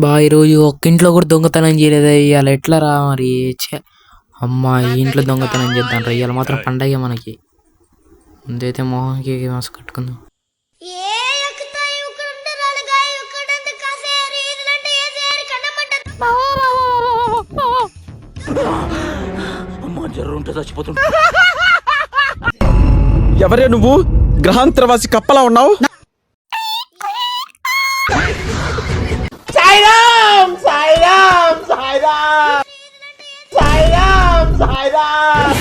ఈరోజు ఒక్కింట్లో కూడా దొంగతనం చేయలేదా? ఇవాళ ఎట్లా రా మరి? అమ్మా, ఈ ఇంట్లో దొంగతనం చేద్దాం రా, ఇవాళ మాత్రం పండగ మనకి. ముందైతే మొహంకి మాస్క్ కట్టుకుందాం. ఎవరే నువ్వు? గ్రహాంతరవాసి కప్పలా ఉన్నావు. సాయిరామ్ సాయిరామ్ సాయిరామ్ సాయిరామ్ సాయిరామ్